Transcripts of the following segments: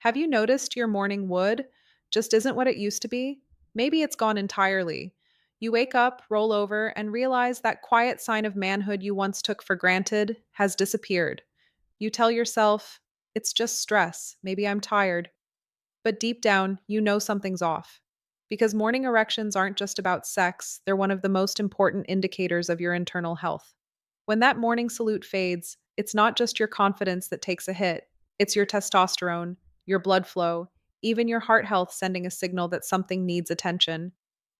Have you noticed your morning wood just isn't what it used to be? Maybe it's gone entirely. You wake up, roll over, and realize that quiet sign of manhood you once took for granted has disappeared. You tell yourself, it's just stress. Maybe I'm tired. But deep down, you know something's off. Because morning erections aren't just about sex, they're one of the most important indicators of your internal health. When that morning salute fades, it's not just your confidence that takes a hit, it's your testosterone, your blood flow, even your heart health sending a signal that something needs attention.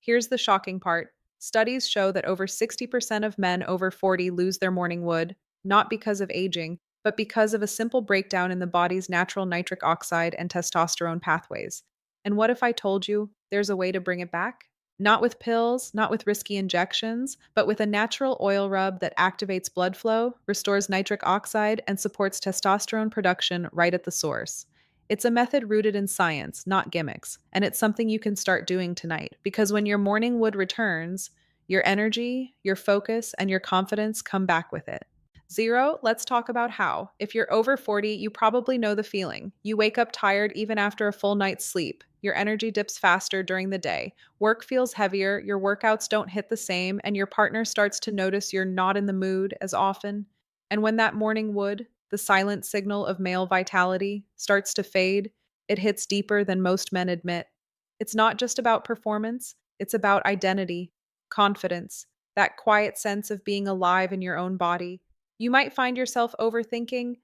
Here's the shocking part: studies show that over 60% of men over 40 lose their morning wood, not because of aging, but because of a simple breakdown in the body's natural nitric oxide and testosterone pathways. And what if I told you there's a way to bring it back? Not with pills, not with risky injections, but with a natural oil rub that activates blood flow, restores nitric oxide, and supports testosterone production right at the source. It's a method rooted in science, not gimmicks, and it's something you can start doing tonight because when your morning wood returns, your energy, your focus, and your confidence come back with it. Zero, let's talk about how. If you're over 40, you probably know the feeling. You wake up tired even after a full night's sleep. Your energy dips faster during the day. Work feels heavier, your workouts don't hit the same, and your partner starts to notice you're not in the mood as often. And when that morning wood, the silent signal of male vitality, starts to fade, it hits deeper than most men admit. It's not just about performance, it's about identity, confidence, that quiet sense of being alive in your own body. You might find yourself overthinking,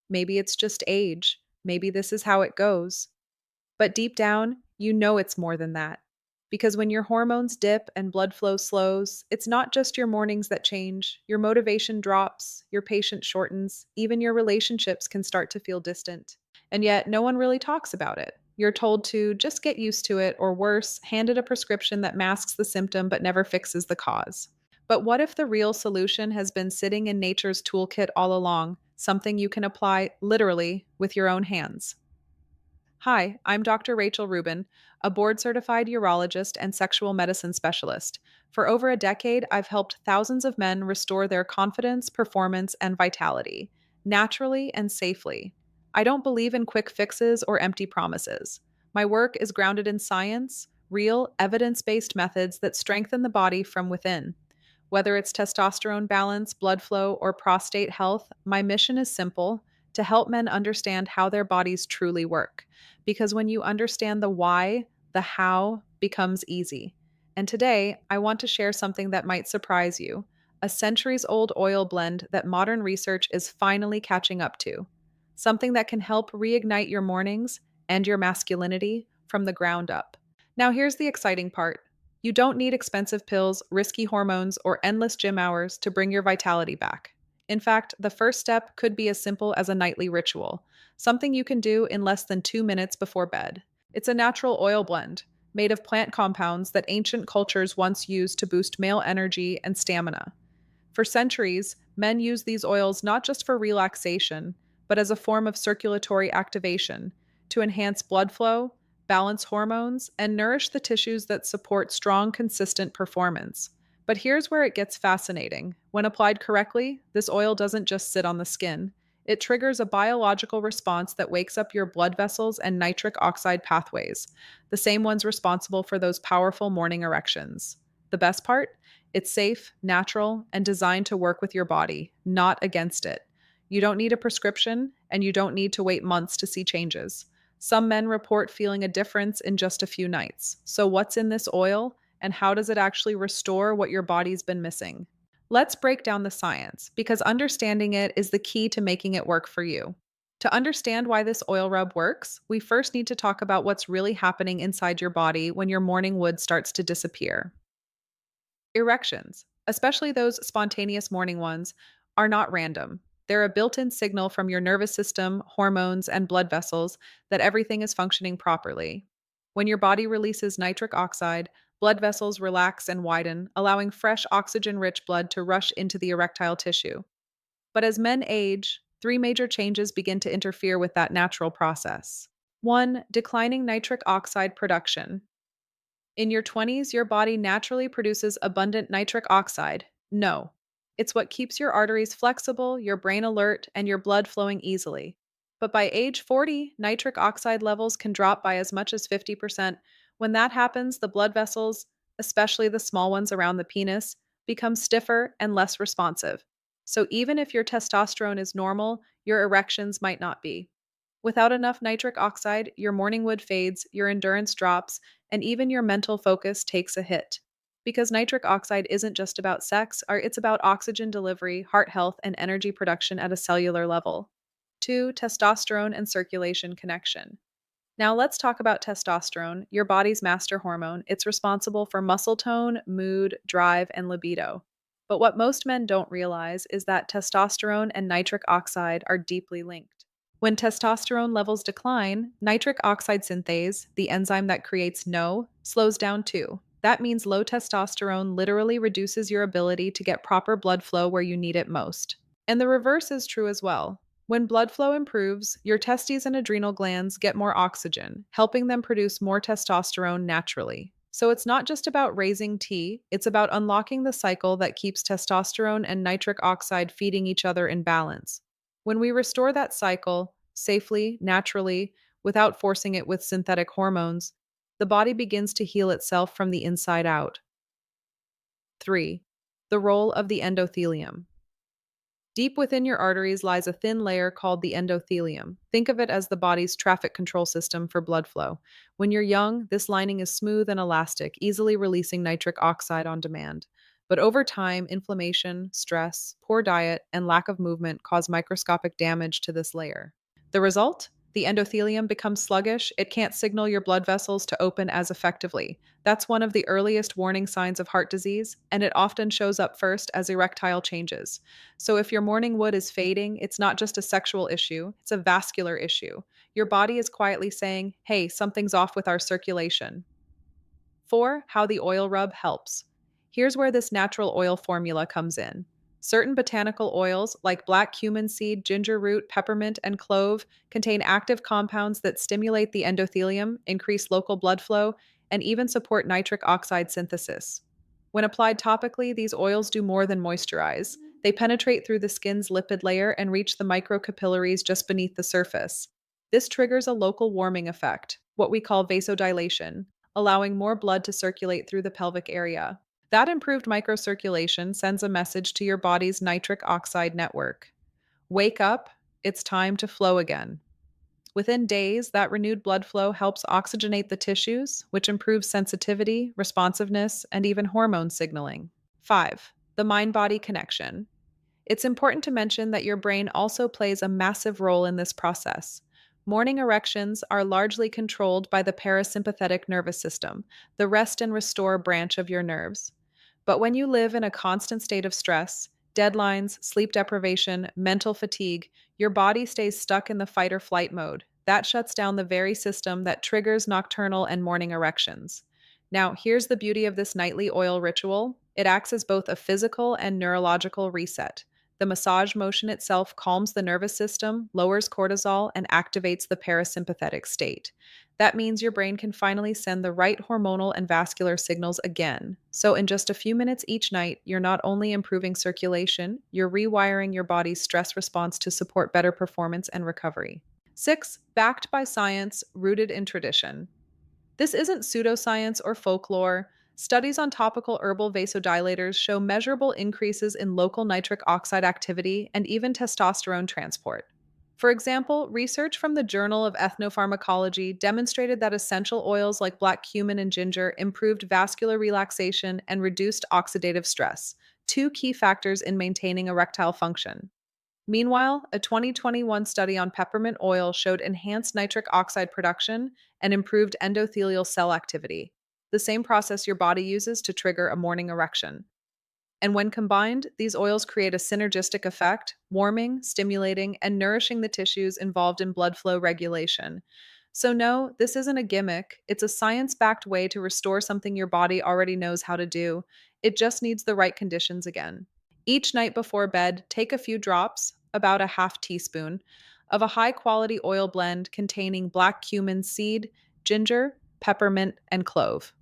maybe it's just age, maybe this is how it goes. But deep down, you know it's more than that. Because when your hormones dip and blood flow slows, it's not just your mornings that change. Your motivation drops, your patience shortens, even your relationships can start to feel distant. And yet, no one really talks about it. You're told to just get used to it, or worse, handed a prescription that masks the symptom but never fixes the cause. But what if the real solution has been sitting in nature's toolkit all along, something you can apply literally with your own hands? Hi, I'm Dr. Rachel Rubin, a board certified urologist and sexual medicine specialist. For over a decade, I've helped thousands of men restore their confidence, performance, and vitality, naturally and safely. I don't believe in quick fixes or empty promises. My work is grounded in science, real, evidence based methods that strengthen the body from within. Whether it's testosterone balance, blood flow, or prostate health, my mission is simple: to help men understand how their bodies truly work. Because when you understand the why, the how becomes easy. And today, I want to share something that might surprise you: a centuries old oil blend that modern research is finally catching up to. Something that can help reignite your mornings and your masculinity from the ground up. Now, here's the exciting part: you don't need expensive pills, risky hormones, or endless gym hours to bring your vitality back. In fact, the first step could be as simple as a nightly ritual, something you can do in less than 2 minutes before bed. It's a natural oil blend made of plant compounds that ancient cultures once used to boost male energy and stamina. For centuries, men used these oils not just for relaxation, but as a form of circulatory activation to enhance blood flow, balance hormones, and nourish the tissues that support strong, consistent performance. But here's where it gets fascinating. When applied correctly, this oil doesn't just sit on the skin. It triggers a biological response that wakes up your blood vessels and nitric oxide pathways, the same ones responsible for those powerful morning erections. The best part? It's safe, natural, and designed to work with your body, not against it. You don't need a prescription, and you don't need to wait months to see changes. Some men report feeling a difference in just a few nights. So, what's in this oil, and how does it actually restore what your body's been missing? Let's break down the science, because understanding it is the key to making it work for you. To understand why this oil rub works, we first need to talk about what's really happening inside your body when your morning wood starts to disappear. Erections, especially those spontaneous morning ones, are not random. They're a built in signal from your nervous system, hormones, and blood vessels that everything is functioning properly. When your body releases nitric oxide, blood vessels relax and widen, allowing fresh oxygen rich blood to rush into the erectile tissue. But as men age, three major changes begin to interfere with that natural process. One, declining nitric oxide production. In your 20s, your body naturally produces abundant nitric oxide. No. It's what keeps your arteries flexible, your brain alert, and your blood flowing easily. But by age 40, nitric oxide levels can drop by as much as 50%. When that happens, the blood vessels, especially the small ones around the penis, become stiffer and less responsive. So even if your testosterone is normal, your erections might not be. Without enough nitric oxide, your morning wood fades, your endurance drops, and even your mental focus takes a hit. Because nitric oxide isn't just about sex, it's about oxygen delivery, heart health, and energy production at a cellular level. 2. Testosterone and circulation connection. Now let's talk about testosterone, your body's master hormone. It's responsible for muscle tone, mood, drive, and libido. But what most men don't realize is that testosterone and nitric oxide are deeply linked. When testosterone levels decline, nitric oxide synthase, the enzyme that creates NO, slows down too. That means low testosterone literally reduces your ability to get proper blood flow where you need it most. And the reverse is true as well. When blood flow improves, your testes and adrenal glands get more oxygen, helping them produce more testosterone naturally. So it's not just about raising T, it's about unlocking the cycle that keeps testosterone and nitric oxide feeding each other in balance. When we restore that cycle safely, naturally, without forcing it with synthetic hormones, the body begins to heal itself from the inside out. 3. The role of the endothelium. Deep within your arteries lies a thin layer called the endothelium. Think of it as the body's traffic control system for blood flow. When you're young, this lining is smooth and elastic, easily releasing nitric oxide on demand. But over time, inflammation, stress, poor diet, and lack of movement cause microscopic damage to this layer. The result? The endothelium becomes sluggish, it can't signal your blood vessels to open as effectively. That's one of the earliest warning signs of heart disease, and it often shows up first as erectile changes. So if your morning wood is fading, it's not just a sexual issue, it's a vascular issue. Your body is quietly saying, hey, something's off with our circulation. 4. How the oil rub helps. Here's where this natural oil formula comes in. Certain botanical oils, like black cumin seed, ginger root, peppermint, and clove, contain active compounds that stimulate the endothelium, increase local blood flow, and even support nitric oxide synthesis. When applied topically, these oils do more than moisturize. They penetrate through the skin's lipid layer and reach the microcapillaries just beneath the surface. This triggers a local warming effect, what we call vasodilation, allowing more blood to circulate through the pelvic area. That improved microcirculation sends a message to your body's nitric oxide network. Wake up, it's time to flow again. Within days, that renewed blood flow helps oxygenate the tissues, which improves sensitivity, responsiveness, and even hormone signaling. 5. The mind body connection. It's important to mention that your brain also plays a massive role in this process. Morning erections are largely controlled by the parasympathetic nervous system, the rest and restore branch of your nerves. But when you live in a constant state of stress, deadlines, sleep deprivation, mental fatigue, your body stays stuck in the fight or flight mode. That shuts down the very system that triggers nocturnal and morning erections. Now, here's the beauty of this nightly oil ritual. It acts as both a physical and neurological reset. The massage motion itself calms the nervous system, lowers cortisol, and activates the parasympathetic state. That means your brain can finally send the right hormonal and vascular signals again. So, in just a few minutes each night, you're not only improving circulation, you're rewiring your body's stress response to support better performance and recovery. 6. Backed by science, rooted in tradition. This isn't pseudoscience or folklore. Studies on topical herbal vasodilators show measurable increases in local nitric oxide activity and even testosterone transport. For example, research from the Journal of Ethnopharmacology demonstrated that essential oils like black cumin and ginger improved vascular relaxation and reduced oxidative stress, two key factors in maintaining erectile function. Meanwhile, a 2021 study on peppermint oil showed enhanced nitric oxide production and improved endothelial cell activity, the same process your body uses to trigger a morning erection. And when combined, these oils create a synergistic effect, warming, stimulating, and nourishing the tissues involved in blood flow regulation. So, no, this isn't a gimmick. It's a science backed way to restore something your body already knows how to do. It just needs the right conditions again. Each night before bed, take a few drops, about a half teaspoon, of a high quality oil blend containing black cumin seed, ginger, peppermint, and clove.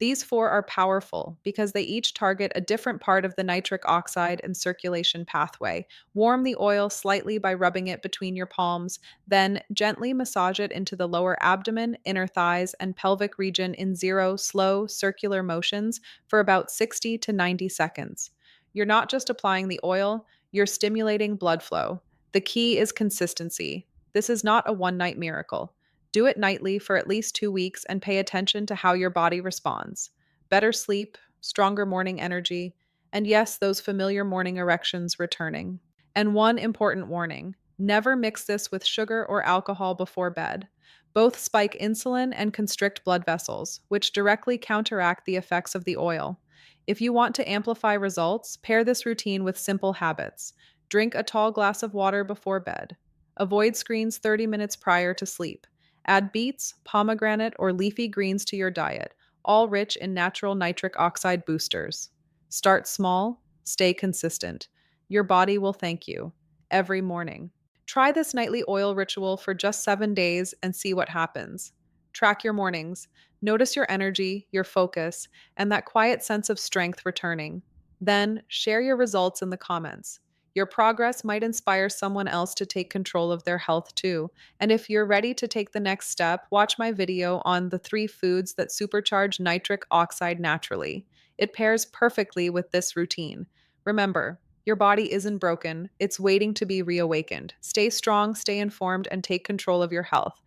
These four are powerful because they each target a different part of the nitric oxide and circulation pathway. Warm the oil slightly by rubbing it between your palms, then gently massage it into the lower abdomen, inner thighs, and pelvic region in zero, slow, circular motions for about 60 to 90 seconds. You're not just applying the oil, you're stimulating blood flow. The key is consistency. This is not a one night miracle. Do it nightly for at least 2 weeks and pay attention to how your body responds. Better sleep, stronger morning energy, and yes, those familiar morning erections returning. And one important warning: never mix this with sugar or alcohol before bed. Both spike insulin and constrict blood vessels, which directly counteract the effects of the oil. If you want to amplify results, pair this routine with simple habits. Drink a tall glass of water before bed. Avoid screens 30 minutes prior to sleep. Add beets, pomegranate, or leafy greens to your diet, all rich in natural nitric oxide boosters. Start small, stay consistent. Your body will thank you every morning. Try this nightly oil ritual for just 7 days and see what happens. Track your mornings. Notice your energy, your focus, and that quiet sense of strength returning. Then share your results in the comments. Your progress might inspire someone else to take control of their health too. And if you're ready to take the next step, watch my video on the 3 foods that supercharge nitric oxide naturally. It pairs perfectly with this routine. Remember, your body isn't broken, it's waiting to be reawakened. Stay strong, stay informed, and take control of your health.